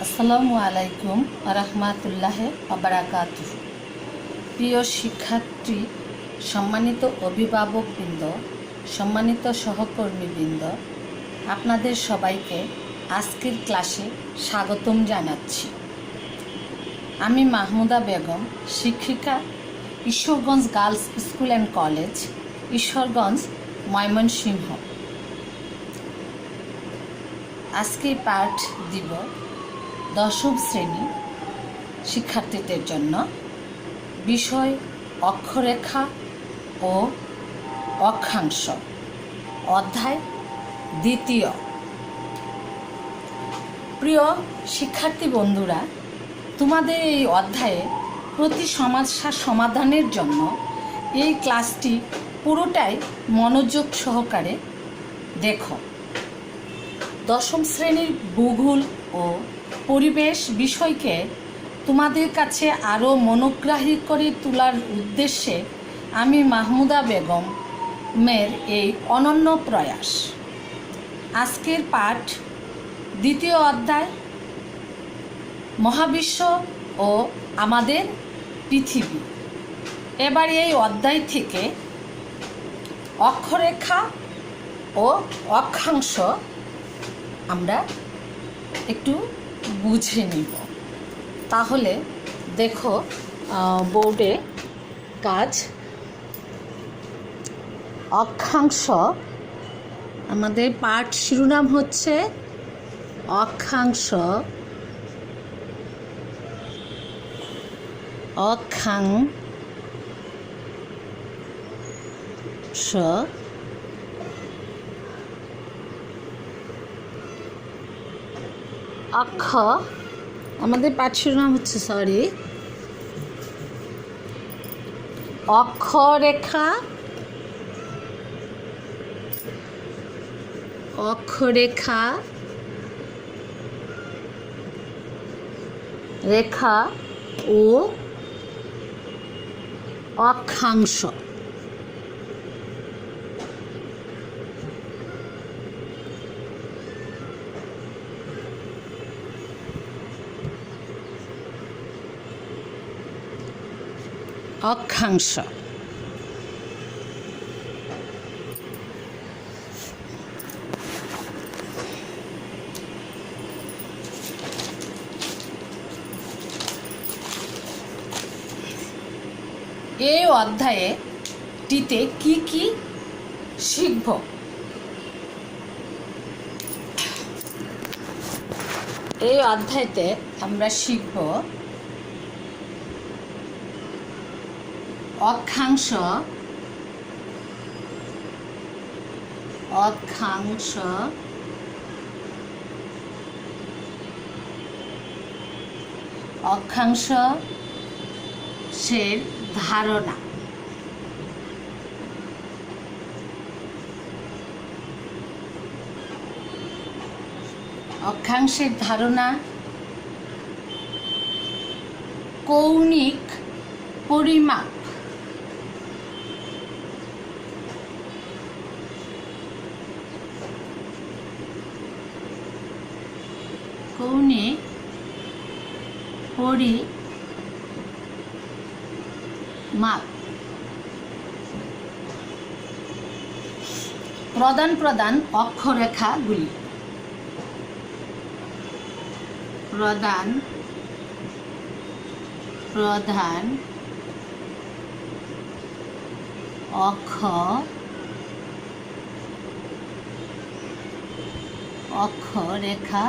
আসসালামু আলাইকুম রাহমাতুল্লাহি ওয়া বারাকাতুহু। প্রিয় শিক্ষার্থী, সম্মানিত অভিভাবকবৃন্দ, সম্মানিত সহকর্মীবৃন্দ, আপনাদের সবাইকে আজকের ক্লাসে স্বাগতম জানাচ্ছি। আমি মাহমুদা বেগম, শিক্ষিকা, Ishwarganj girls school and college, Ishwarganj, Mymensingh. আজকে পাঠ দিব দশম শ্রেণী শিক্ষার্থীদের জন্য। বিষয় অক্ষরেখা ও অক্ষাংশ, অধ্যায় দ্বিতীয়। প্রিয় শিক্ষার্থী বন্ধুরা, তোমাদের এই অধ্যায়ে প্রতি সমস্যা সমাধানের জন্য এই ক্লাসটি পুরোটাই মনোযোগ সহকারে দেখো। দশম শ্রেণীর ভূগোল ও পরিবেশ বিষয়কে তোমাদের কাছে আরও মনোগ্রাহী করে তোলার উদ্দেশ্যে আমি মাহমুদা বেগমের এই অনন্য প্রয়াস। আজকের পাঠ দ্বিতীয় অধ্যায়, মহাবিশ্ব ও আমাদের পৃথিবী। এবার এই অধ্যায় থেকে অক্ষরেখা ও অক্ষাংশ আমরা একটু বুঝে নিব। তাহলে দেখো বোর্ডে কাজ। অক্ষাংশ, আমাদের পাঠ শিরোনাম হচ্ছে অক্ষাংশ। অক্ষাংশ আমাদের পাঠ শিরোনাম হচ্ছে অক্ষরেখা, রেখা ও অক্ষাংশ। অক্ষাংশ এই অধ্যায়টিতে কি কি শিখব? এই অধ্যায়তে আমরা শিখব অক্ষাংশ, অক্ষাংশের ধারণা। অক্ষাংশের ধারণা, কৌণিক পরিমাপ, কৌণিক পরিমাপ, প্রধান অক্ষরেখাগুলি, প্রধান অক্ষরেখা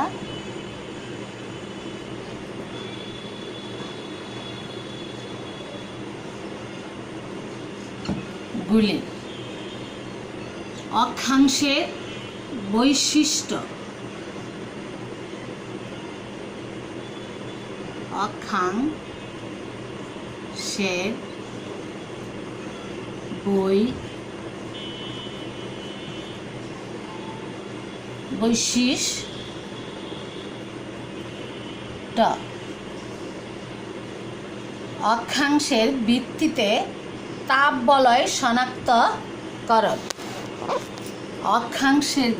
গুলি। অক্ষাংশের বৈশিষ্ট্য, অক্ষাংশের বৈশিষ্ট্য, অক্ষাংশের ভিত্তিতে তাপ বলয় শনাক্তকরণ। অক্ষাংশের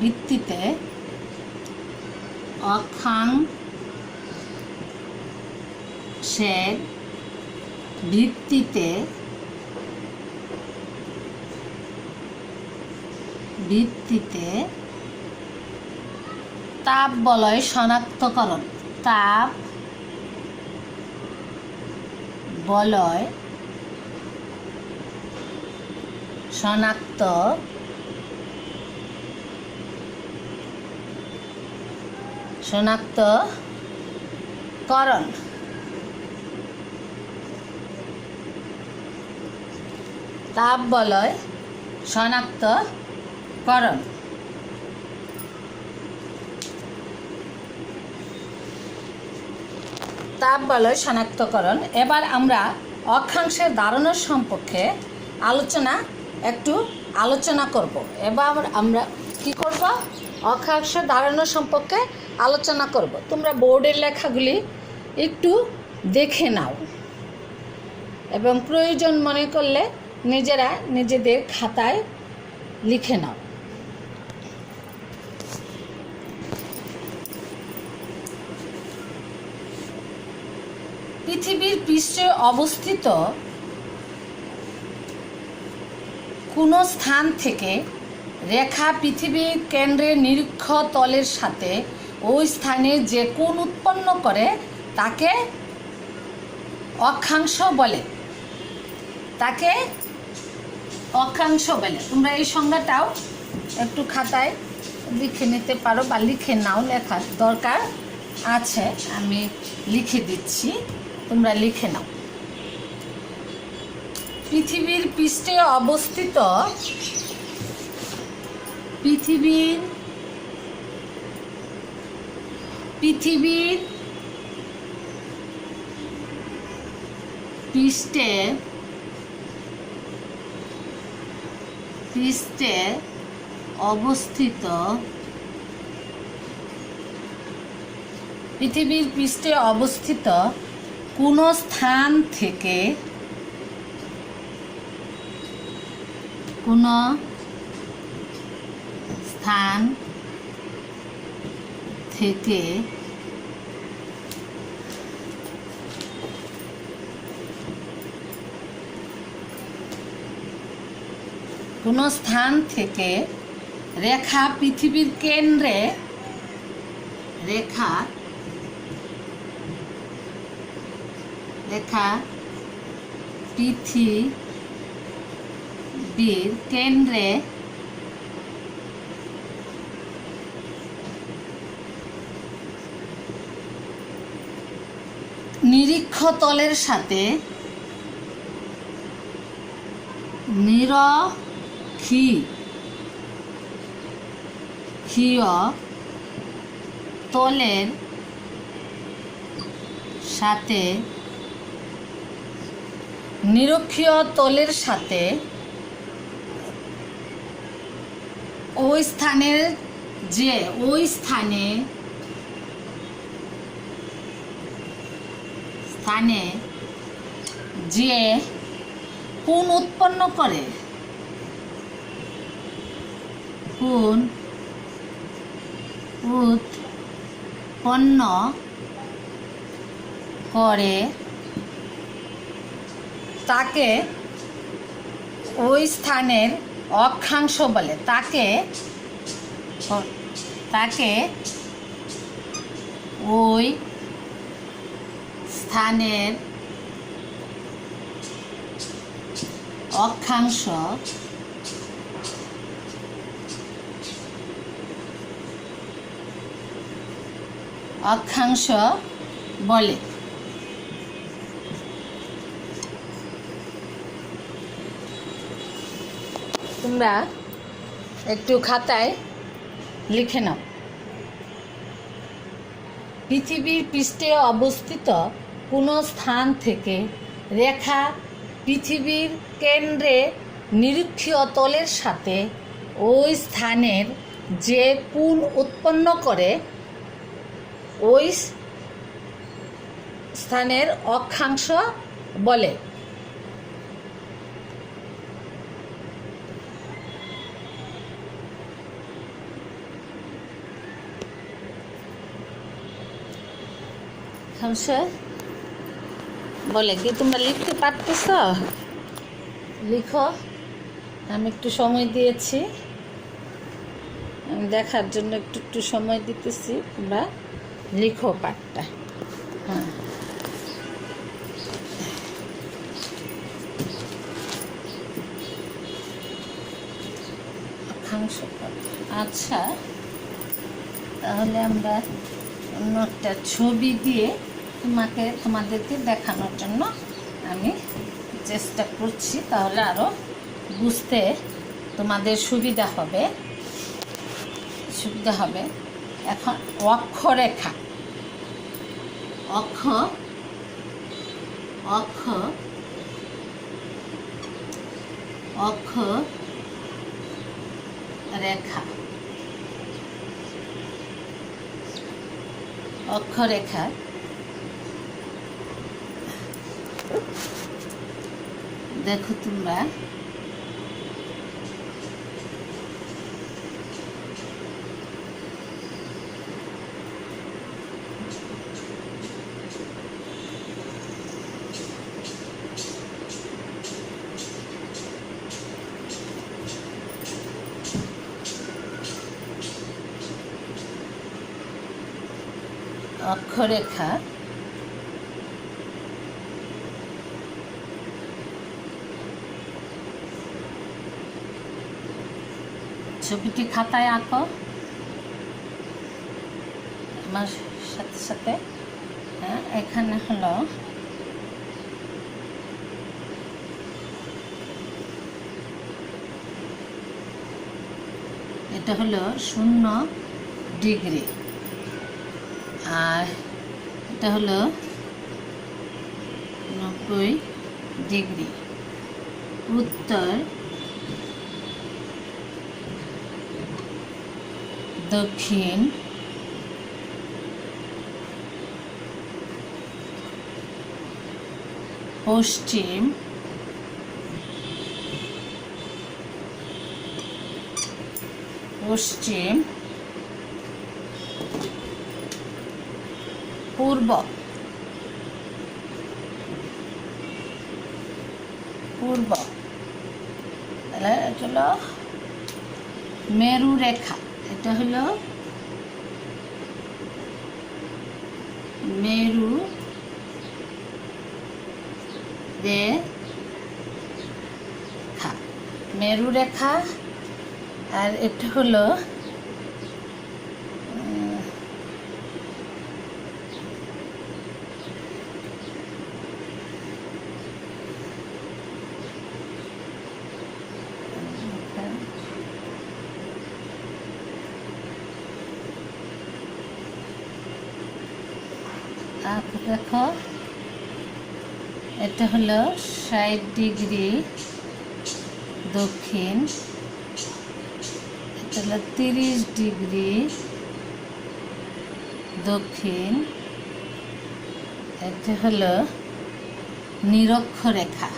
ভিত্তিতে অক্ষাংশের ভিত্তিতে তাপ বলয় শনাক্তকরণ। তাপ বলয় শনাক্তকরণ। তাপ বলয় শনাক্তকরণ। তাপ বলয় শনাক্তকরণ। এবার আমরা অক্ষাংশের ধারণা সম্পর্কে আলোচনা করব। এবার আমরা কি করব? অক্ষাংশের ধারণা সম্পর্কে আলোচনা করব। তোমরা বোর্ডের লেখাগুলি একটু দেখে নাও এবং প্রয়োজন মনে করলে নিজেরা নিজেদের খাতায় লিখে নাও। পৃথিবীর পৃষ্ঠে অবস্থিত কোন স্থান থেকে রেখা পৃথিবীর কেন্দ্রের নিরীক্ষ তলের সাথে ওই স্থানে যে কোণ উৎপন্ন করে তাকে অক্ষাংশ বলে। তোমরা এই সংজ্ঞাটাও একটু খাতায় লিখে নিতে পারো বা লিখে নাও, লেখার দরকার আছে, আমি লিখে দিচ্ছি, তোমরা লিখে নাও। পৃথিবীর পৃষ্ঠে অবস্থিত পৃথিবীর পৃষ্ঠে অবস্থিত কোন স্থান থেকে রেখা পৃথিবীর কেন্দ্রে নিরীক্ষ তলের সাথে নিরক্ষীয় তলের সাথে ওই স্থানে যে কোণ উৎপন্ন করে তাকে ওই স্থানের অক্ষাংশ বলে। তাকে ওই স্থানের অক্ষাংশ বলে। তোমরা একটু খাতায় লিখে নাও। পৃথিবীর পৃষ্ঠে অবস্থিত কোন স্থান থেকে রেখা পৃথিবীর কেন্দ্রে নিরীক্ষীয় তলের সাথে ওই স্থানের যে কোণ উৎপন্ন করে ওই স্থানের অক্ষাংশ বলে। একাংশে বলে কি তোমরা লিখতে পারতেছ? লিখো, আমি একটু সময় দিয়েছি, আমি দেখার জন্য একটু একটু সময় দিতেছি, তোমরা লিখো পাঠটা। হ্যাঁ, অক্ষাংশ পাঠ। আচ্ছা, তাহলে আমরা অন্য একটা ছবি দিয়ে তোমাদেরকে দেখানোর জন্য আমি চেষ্টা করছি, তাহলে আরও বুঝতে তোমাদের সুবিধা হবে। এখন অক্ষরেখা, অক্ষরেখা, অক্ষরেখা দেখো তোমরা, অক্ষরেখা ছবিটি খাতায় আঁকো আমার সাথে সাথে। হ্যাঁ, এখানে হলো এটা হলো 0 ডিগ্রি, আর এটা হলো 90 ডিগ্রি। উত্তর, দক্ষিণ, পশ্চিম, পূর্ব, তাহলে এটা হলো মেরু রেখা, এটা হলো মেরু রেখা, আর এটা হলো দেখো, এটা হলো 60 ডিগ্রি দক্ষিণ, এটা হলো 30 ডিগ্রি দক্ষিণ, এটা হলো নিরক্ষরেখা।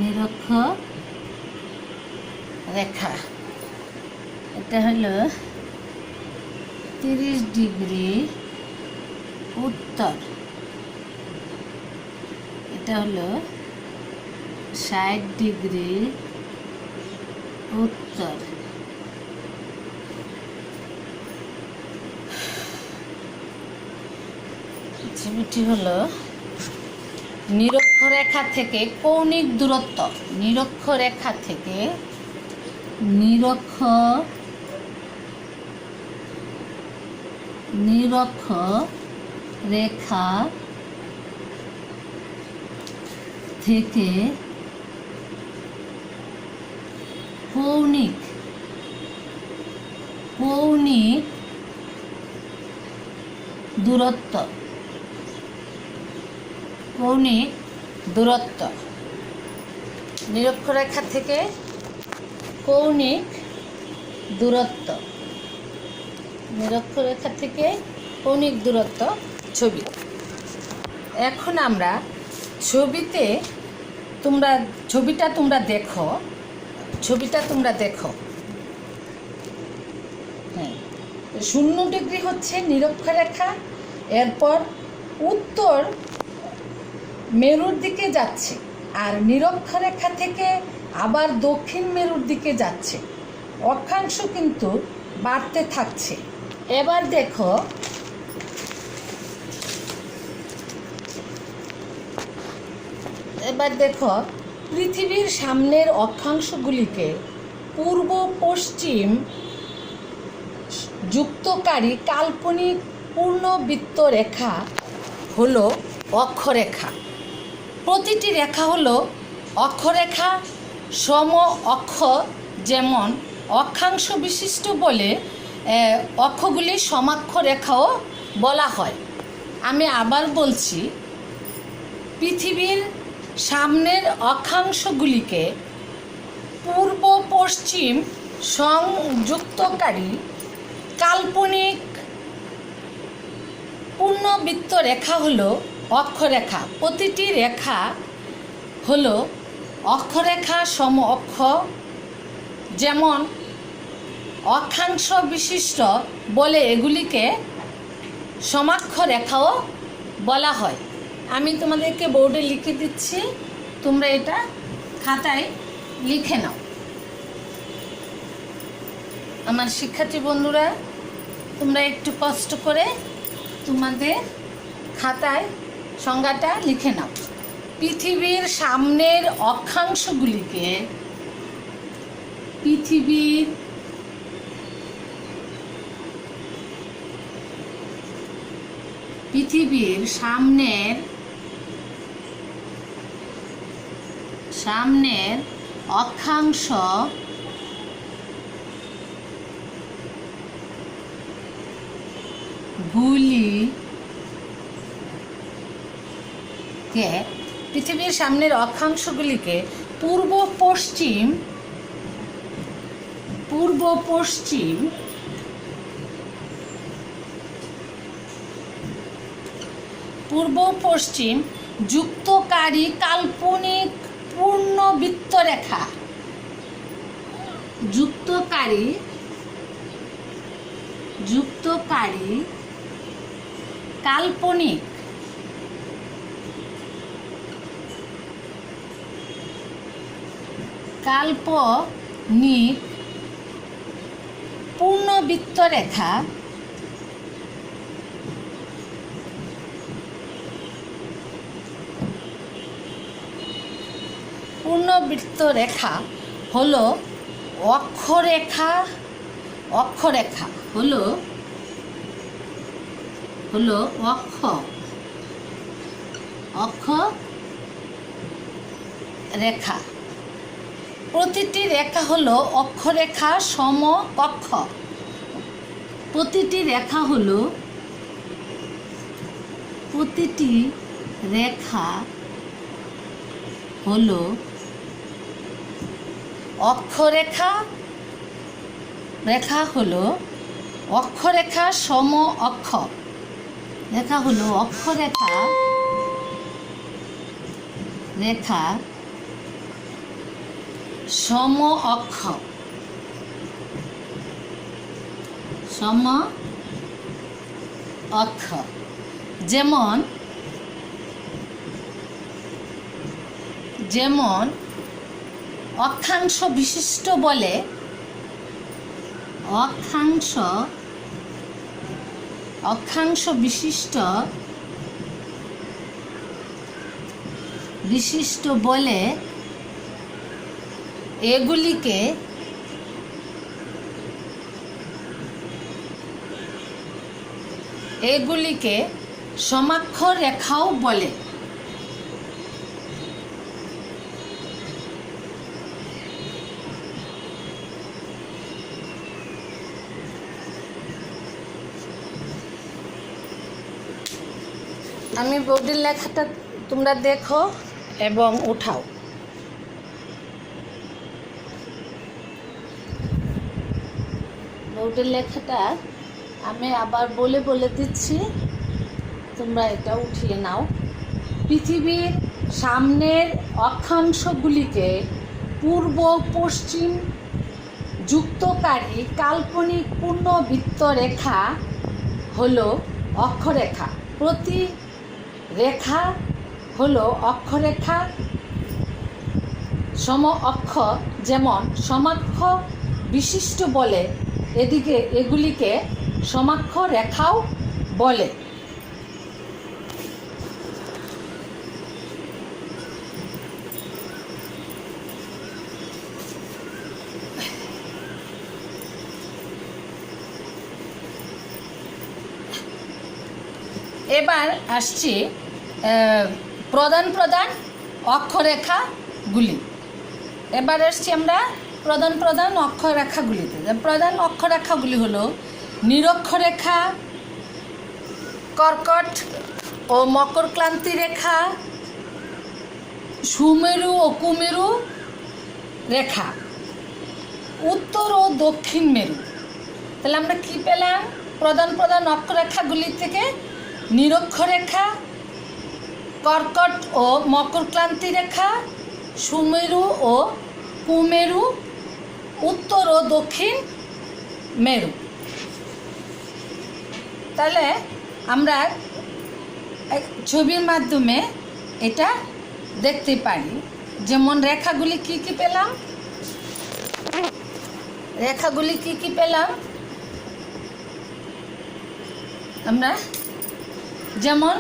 নিরক্ষরেখা এটা হলো 30 ডিগ্রি উত্তর, এটা হলো 60 ডিগ্রি উত্তর। ছবিটি হলো নিরক্ষরেখা থেকে কৌণিক দূরত্ব, নিরক্ষরেখা থেকে নিরক্ষরেখা থেকে কৌণিক দূরত্ব, নিরক্ষরেখা থেকে কৌণিক দূরত্ব, ছবি। এখন আমরা ছবিটা তোমরা দেখো, হ্যাঁ, 0 ডিগ্রি হচ্ছে নিরক্ষরেখা। এরপর উত্তর মেরুর দিকে যাচ্ছে, আর নিরক্ষরেখা থেকে আবার দক্ষিণ মেরুর দিকে যাচ্ছে। অক্ষাংশ কিন্তু বাড়তে থাকছে। এবার দেখো, পৃথিবীর সামনের অক্ষাংশগুলিকে পূর্ব পশ্চিম যুক্তকারী কাল্পনিক পূর্ণবৃত্ত রেখা হলো অক্ষরেখা। প্রতিটি রেখা হলো অক্ষরেখা। সম অক্ষ যেমন অক্ষাংশ বিশিষ্ট বলে অক্ষগুলি সমাক্ষ রেখাও বলা হয়। আমি আবার বলছি, পৃথিবীর সামনের অক্ষাংশগুলিকে পূর্ব পশ্চিম সংযুক্তকারী কাল্পনিক পূর্ণবৃত্ত রেখা হলো অক্ষরেখা। প্রতিটি রেখা হলো অক্ষরেখা। সম অক্ষ যেমন অক্ষাংশ বিশিষ্ট বলে এগুলিকে সমাক্ষ রেখাও বলা হয়। আমি তোমাদেরকে বোর্ডে লিখে দিচ্ছি, তোমরা এটা খাতায় লিখে নাও। আমার শিক্ষার্থী বন্ধুরা, তোমরা একটু কষ্ট করে তোমাদের খাতায় সংজ্ঞাটা লিখে নাও। পৃথিবীর সামনের অক্ষাংশগুলিকে পৃথিবীর সামনের অক্ষাংশ পৃথিবীর সামনের অক্ষাংশগুলিকে পূর্ব পশ্চিম যুক্তকারী কাল্পনিক পূর্ণবৃত্ত রেখা কাল্পনিক পূর্ণবৃত্ত রেখা হলো অক্ষরেখা হলো অক্ষ রেখা। প্রতিটি রেখা হলো অক্ষরেখা। সম অক্ষ প্রতিটি রেখা হলো অক্ষরেখা। সম অক্ষ রেখা হলো রেখা সম অক্ষ যেমন অক্ষাংশ বিশিষ্ট বলে এগুলিকে সমাক্ষ রেখাও বলে। আমি বোর্ডের লেখাটা তোমরা দেখো এবং উঠাও। বোর্ডের লেখাটা আমি আবার বলে দিচ্ছি, তোমরা এটা উঠিয়ে নাও। পৃথিবীর সামনের অক্ষাংশগুলিকে পূর্ব পশ্চিম যুক্তকারী কাল্পনিক পূর্ণবৃত্ত রেখা হলো অক্ষরেখা। প্রতি রেখা হলো অক্ষরেখা সম অক্ষ, যেমন সমাক্ষ বিশিষ্ট বলে, এগুলিকে সমাক্ষ রেখাও বলে। এবার আসছি প্রধান প্রধান অক্ষরেখাগুলি। এবার আসছি আমরা প্রধান অক্ষরেখাগুলিতে। প্রধান অক্ষরেখাগুলি হলো নিরক্ষরেখা, কর্কট ও মকরক্রান্তি রেখা, সুমেরু ও কুমেরু রেখা, উত্তর ও দক্ষিণ মেরু। তাহলে আমরা কি পেলাম? প্রধান অক্ষরেখাগুলি থেকে নিরক্ষরেখা, কর্কট ও মকরক্রান্তি রেখা, সুমেরু ও কুমেরু, উত্তর ও দক্ষিণ মেরু। তাহলে আমরা ছবির মাধ্যমে এটা দেখতে পারি। যেমন রেখাগুলি কি কি পেলাম, আমরা যেমন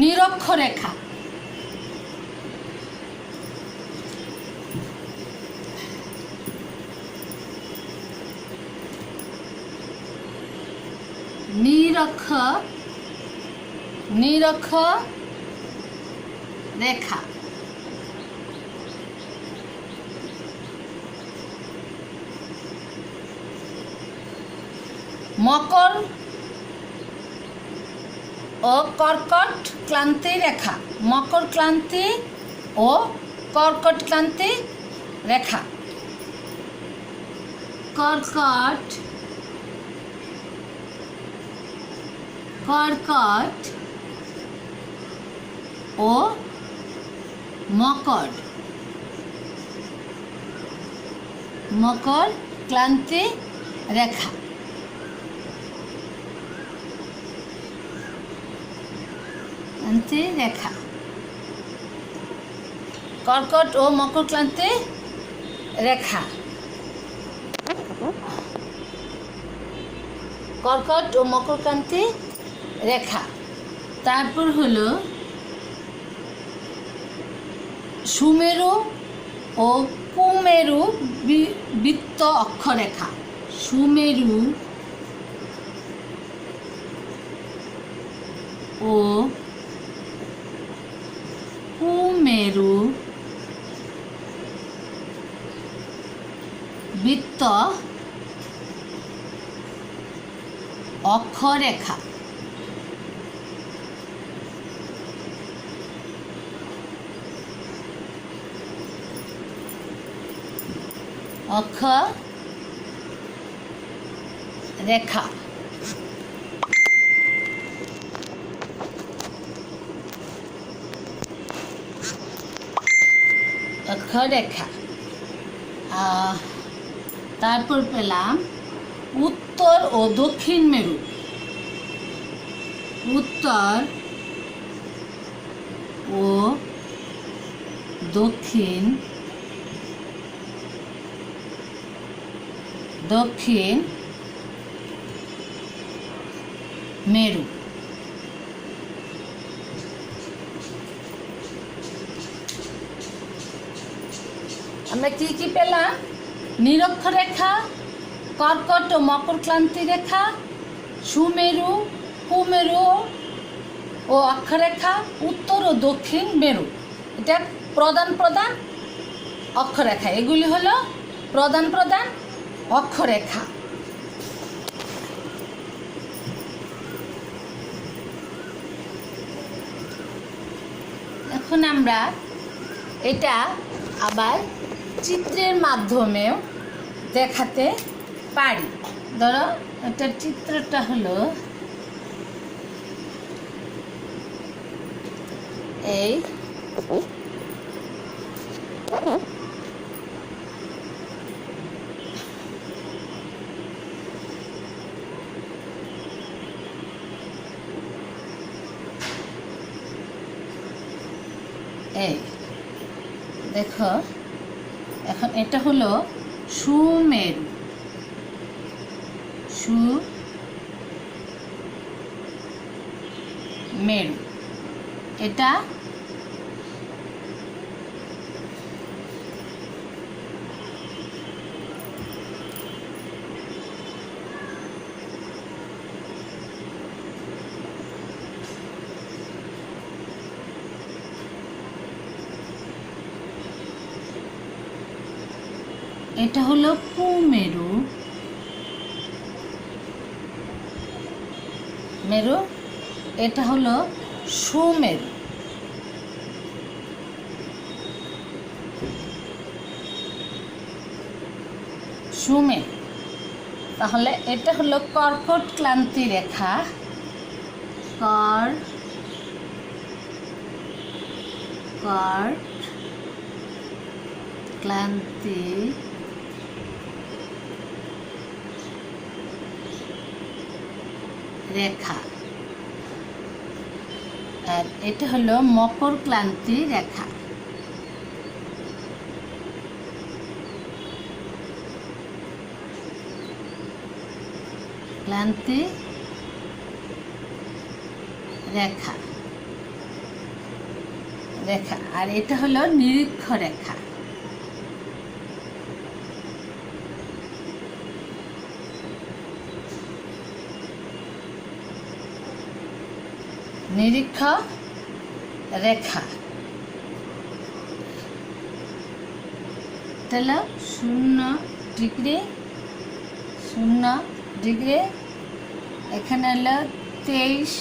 নিরক্ষরেখা, নিরক্ষরেখা, মকর ও কর্কট ক্রান্তি রেখা, মকর ক্রান্তি ও কর্কট ক্রান্তি রেখা, কর্কট ও মকর ক্রান্তি রেখা। রেখা কর্কট ও মকর ক্রান্তি রেখা, কর্কট ও মকর ক্রান্তি রেখা। তারপর হলো সুমেরু ও কুমেরু বৃত্ত অক্ষরেখা, সুমেরু ও কুমেরু বৃত্ত অক্ষরেখা। অক্ষরেখা অক্ষরেখা। তারপর পেলাম উত্তর ও দক্ষিণ মেরু, উত্তর ও দক্ষিণ মেরু। আমরা কি কি পেলাম? নিরক্ষরেখা, কর্কট ও মকর ক্রান্তি রেখা, সুমেরু, কুমেরু ও অক্ষরেখা, উত্তর ও দক্ষিণ মেরু। এটা প্রধান অক্ষরেখা। এগুলি হলো প্রধান অক্ষরেখা। এখন আমরা এটা আবার চিত্রের মাধ্যমেও দেখাতে পারি। ধরো এটার চিত্রটা হলো এই, এই দেখো, এখন এটা হলো সুমেরু। সুমেরু এটা এটা হলো কুমেরু। মেরু এটা হলো সুমেরু। সুমেরু তাহলে এটা হলো কর্কট ক্লান্তি রেখা। কর্কট ক্লান্তি রেখা, আর এটা হলো মকর ক্লান্তি রেখা। ক্লান্তি রেখা রেখা আর এটা হলো নিরীক্ষ রেখা। নিরীক্ষ রেখা তাহলে 0 ডিগ্রি, এখানে হলো 23,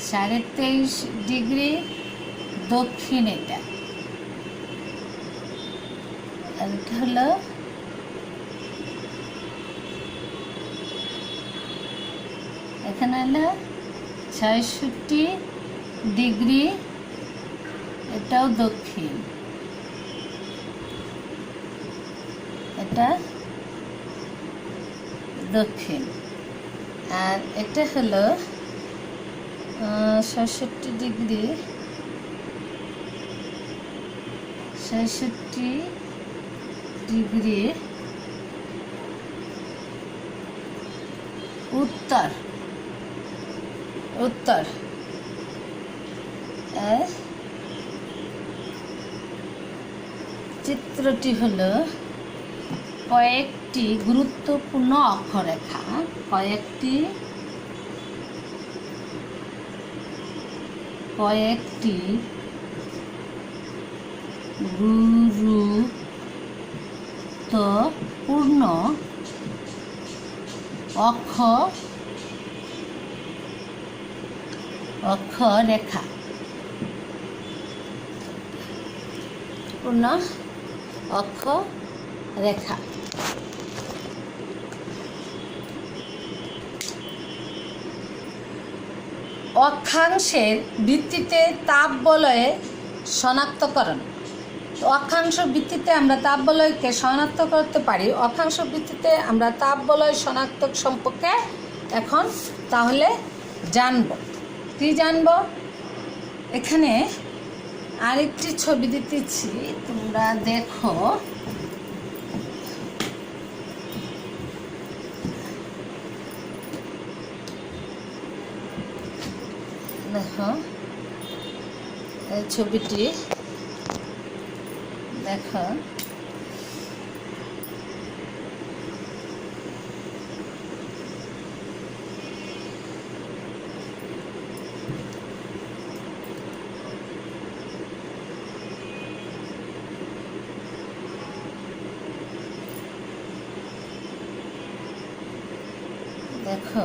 23.5 ডিগ্রি দক্ষিণ। এটা আর এটা হলো এখানে হলো 66 ডিগ্রি, এটাও দক্ষিণ। এটা দক্ষিণ আর এটা হলো 66 ডিগ্রি, 66 ডিগ্রি উত্তর। চিত্রটি হলো কয়েকটি গুরুত্বপূর্ণ অক্ষরেখা। কয়েকটি গুরুত্বপূর্ণ অক্ষরেখা। পূর্ণ অক্ষরেখা। অক্ষাংশের ভিত্তিতে তাপ বলয়ের শনাক্তকরণ। অক্ষাংশ ভিত্তিতে আমরা তাপ বলয়কে শনাক্ত করতে পারি। অক্ষাংশ ভিত্তিতে আমরা তাপ বলয় শনাক্ত সম্পর্কে এখন তাহলে জানব। কি জানব? এখানে আরেকটি ছবি দিতেছি, তোমরা দেখো। দেখো এই ছবিটি দেখো, দেখো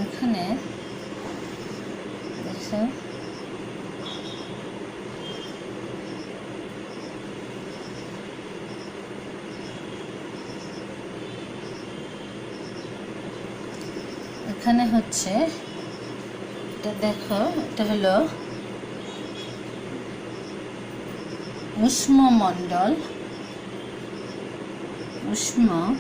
এখানে দেখো এখানে হচ্ছে এটা দেখো, এটা হলো উষ্ণমণ্ডল, উষ্ণমণ্ডল,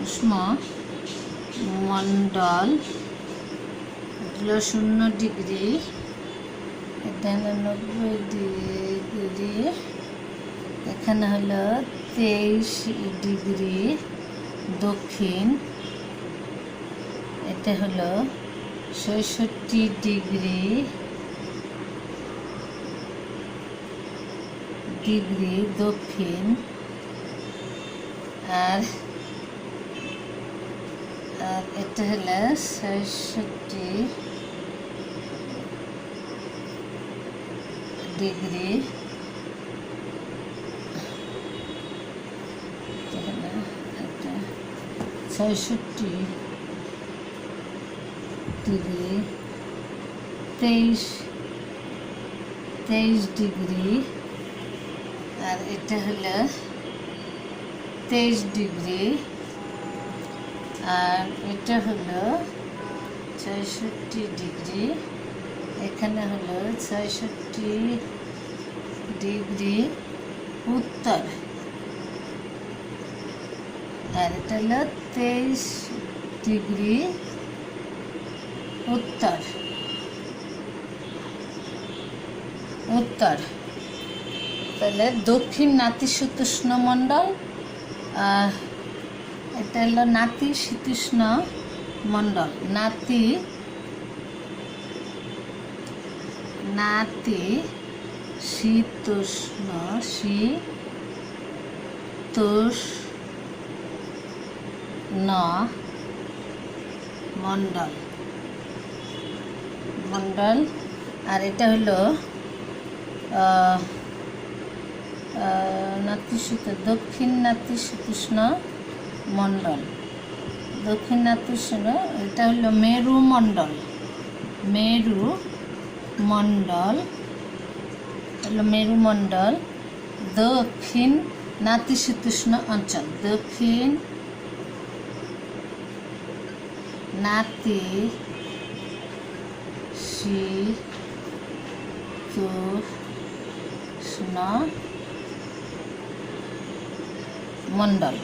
উষ্ণমণ্ডল হলো 0 ডিগ্রি, এটা হলো 90 ডিগ্রি, এখানে হলো 23 ডিগ্রি দক্ষিণ, এটা হলো 66 ডিগ্রি দক্ষিণ, আর এটা হলো 66 ডিগ্রি, এটা 66 ডিগ্রি 23 ডিগ্রি, আর এটা হলো 23 ডিগ্রি, আর এটা হলো 66 ডিগ্রি, এখানে হলো 66 ডিগ্রি উত্তর, আর এটা হলো 23 ডিগ্রি উত্তর। তাহলে দক্ষিণ নাতিশীতোষ্ণ মণ্ডল, এটা হলো নাতিশীতোষ্ণ মণ্ডল, নাতিশীতোষ্ণ মণ্ডল, আর এটা হলো দক্ষিণ নাতিশীতোষ্ণ মণ্ডল, এটা হলো মেরুমণ্ডল, দক্ষিণ নাতিশীতোষ্ণ অঞ্চল, দক্ষিণ নাতিশীতোষ্ণ মণ্ডল।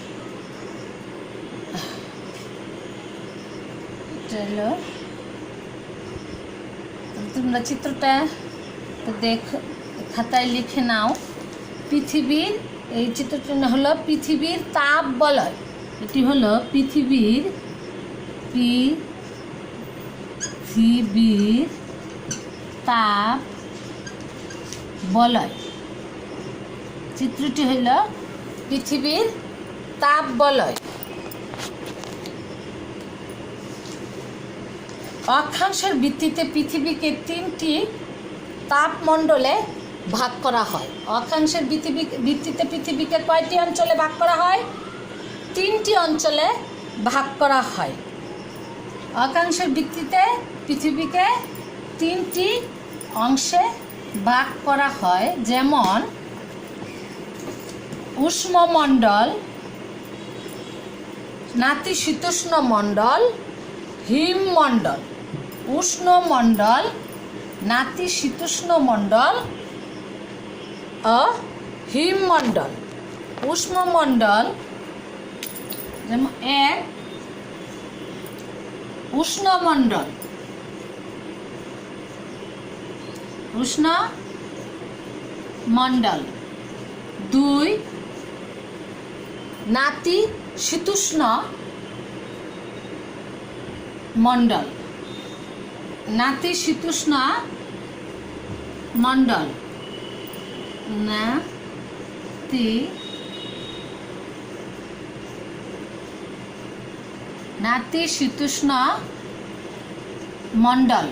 চলো তোমরা চিত্রটা খাতায় লিখে নাও। পৃথিবীর, এই চিত্রটা হলো পৃথিবীর তাপ বলয়, এটি হলো পৃথিবীর তাপ বলয়, চিত্রটি হলো পৃথিবীর তাপ বলয়। অক্ষাংশের ভিত্তিতে পৃথিবীকে 3টি তাপমণ্ডলে ভাগ করা হয়। অক্ষাংশের ভিত্তিতে পৃথিবীকে কয়টি অঞ্চলে ভাগ করা হয়? 3টি অঞ্চলে ভাগ করা হয়। অক্ষাংশের ভিত্তিতে পৃথিবীকে 3টি অংশে ভাগ করা হয়, যেমন উষ্ণমণ্ডল, নাতিশীতোষ্ণ মণ্ডল, হিমমণ্ডল। উষ্ণমণ্ডল, নাতিশীতোষ্ণ মণ্ডল ও হিমমণ্ডল। উষ্ণমণ্ডল যেমন 1 উষ্ণমণ্ডল, উষ্ণমণ্ডল। 2 নাতিশীতোষ্ণ মণ্ডল, নাতিশীতোষ্ণ মণ্ডল, নাতিশীতোষ্ণ মণ্ডল।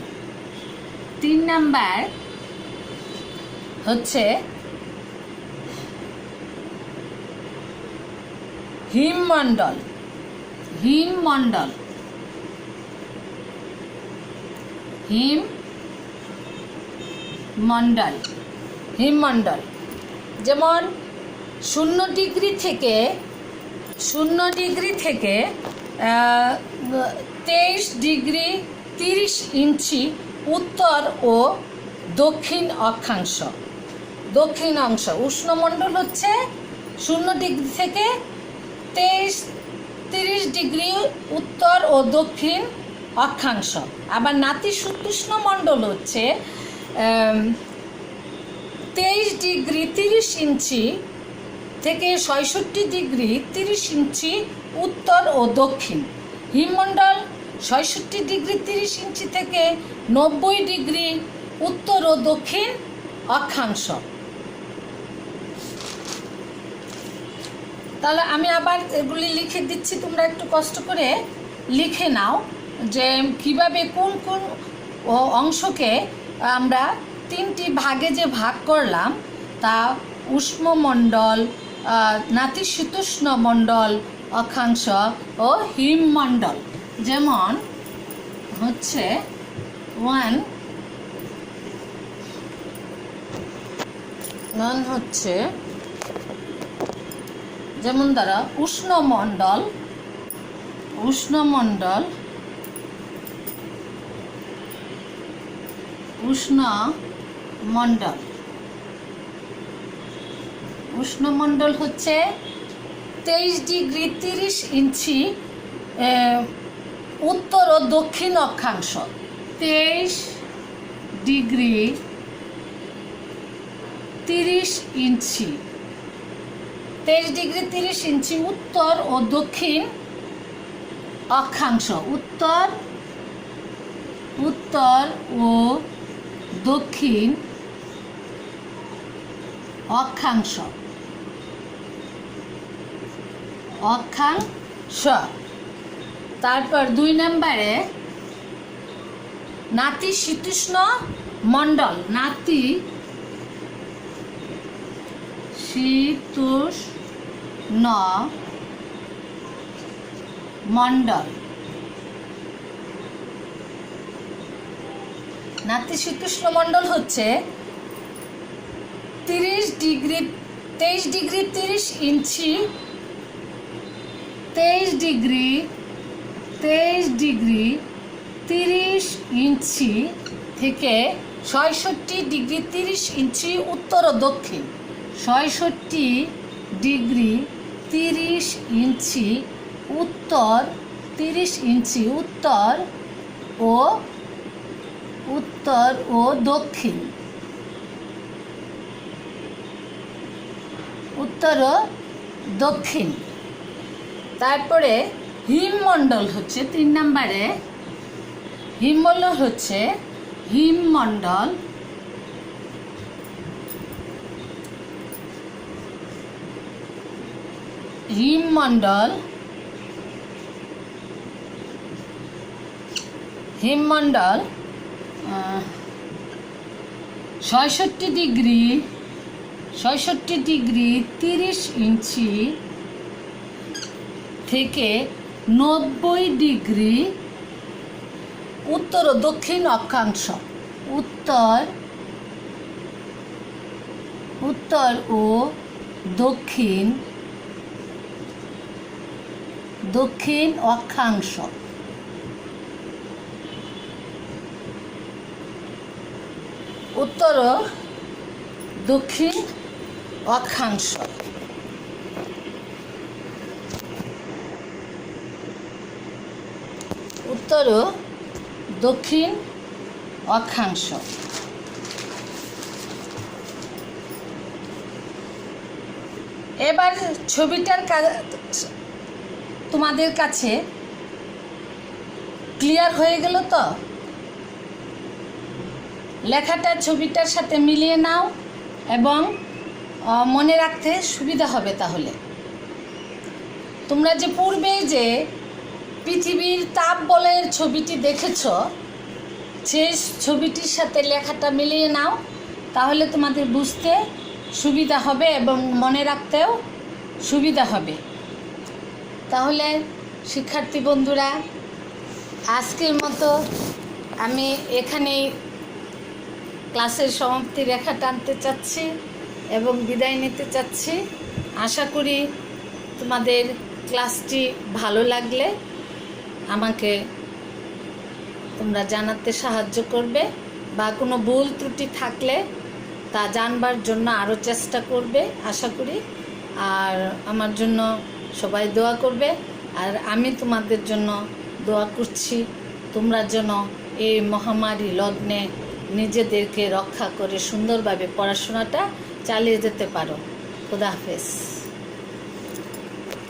3 নাম্বার হচ্ছে হিমমণ্ডল, হিমমণ্ডল, মণ্ডল, হিমমণ্ডল। যেমন 0 ডিগ্রি থেকে 23 ডিগ্রি 30 ইঞ্চি উত্তর ও দক্ষিণ অক্ষাংশ, দক্ষিণ অংশ। উষ্ণমণ্ডল হচ্ছে 0 ডিগ্রি থেকে 30 ডিগ্রি উত্তর ও দক্ষিণ অক্ষাংশ। আবার নাতিশীতোষ্ণ মণ্ডল হচ্ছে 23 ডিগ্রি 30 ইঞ্চি থেকে 66 ডিগ্রি 30 ইঞ্চি উত্তর ও দক্ষিণ। হিমমণ্ডল 66 ডিগ্রি 30 ইঞ্চি থেকে 90 ডিগ্রি উত্তর ও দক্ষিণ অক্ষাংশ। তাহলে আমি আবার এগুলি লিখে দিচ্ছি, তোমরা একটু কষ্ট করে লিখে নাও যে কিভাবে কোন কোন অংশকে আমরা 3টি ভাগে যে ভাগ করলাম তা উষ্ণমণ্ডল, নাতিশীতোষ্ণ মণ্ডল অক্ষাংশ ও হিমমণ্ডল। যেমন হচ্ছে 1 হচ্ছে যেমন দ্বারা উষ্ণমণ্ডল, উষ্ণমণ্ডল উষ্ণমণ্ডল হচ্ছে 23 ডিগ্রি 30 ইঞ্চি উত্তর ও দক্ষিণ অক্ষাংশ। 23 ডিগ্রি 30 ইঞ্চি, 23 ডিগ্রি 30 ইঞ্চি উত্তর ও দক্ষিণ অক্ষাংশ, উত্তর ও দক্ষিণ অক্ষাংশ, তারপর 2 নম্বরে নাতিশীতোষ্ণ মণ্ডল, নাতিশীতোষ্ণ মণ্ডল, নাতিশীতোষ্ণ মণ্ডল হচ্ছে 23 ডিগ্রি 30 ইঞ্চি 23 ডিগ্রি 30 ইঞ্চি থেকে 66 ডিগ্রি 30 ইঞ্চি উত্তর ও দক্ষিণ। 66 ডিগ্রি 30 ইঞ্চি উত্তর, 30 ইঞ্চি উত্তর ও দক্ষিণ, উত্তর ও দক্ষিণ। তারপরে হিমমণ্ডল হচ্ছে 3 নম্বরে, হিমমণ্ডল হচ্ছে হিমমণ্ডল হিমমণ্ডল 66 ডিগ্রি 30 ইঞ্চি থেকে 90 ডিগ্রি উত্তর ও দক্ষিণ অক্ষাংশ, উত্তর ও দক্ষিণ অক্ষাংশ। উত্তর ও দক্ষিণ অক্ষাংশ। উত্তর ও দক্ষিণ অক্ষাংশ। এবার ছবিটার তোমাদের কাছে ক্লিয়ার হয়ে গেল তো? লেখাটা ছবিটার সাথে মিলিয়ে নাও এবং মনে রাখতে সুবিধা হবে। তাহলে তোমরা যে পূর্বে যে পৃথিবীর তাপ বলয়ের ছবিটি দেখেছ, সেই ছবিটির সাথে লেখাটা মিলিয়ে নাও, তাহলে তোমাদের বুঝতে সুবিধা হবে এবং মনে রাখতেও সুবিধা হবে। তাহলে শিক্ষার্থী বন্ধুরা, আজকের মতো আমি এখানেই ক্লাসের সমাপ্তি রেখা টানতে চাচ্ছি এবং বিদায় নিতে চাচ্ছি। আশা করি তোমাদের ক্লাসটি ভালো লাগলে আমাকে তোমরা জানাতে সাহায্য করবে, বা কোনো ভুল ত্রুটি থাকলে তা জানবার জন্য আরও চেষ্টা করবে আশা করি। আর আমার জন্য সবাই দোয়া করবে, আর আমি তোমাদের জন্য দোয়া করছি তোমরা যেন এই মহামারী লগ্নে নিজেদেরকে রক্ষা করে সুন্দরভাবে পড়াশোনাটা চালিয়ে যেতে পারো। খুদা হাফেজ।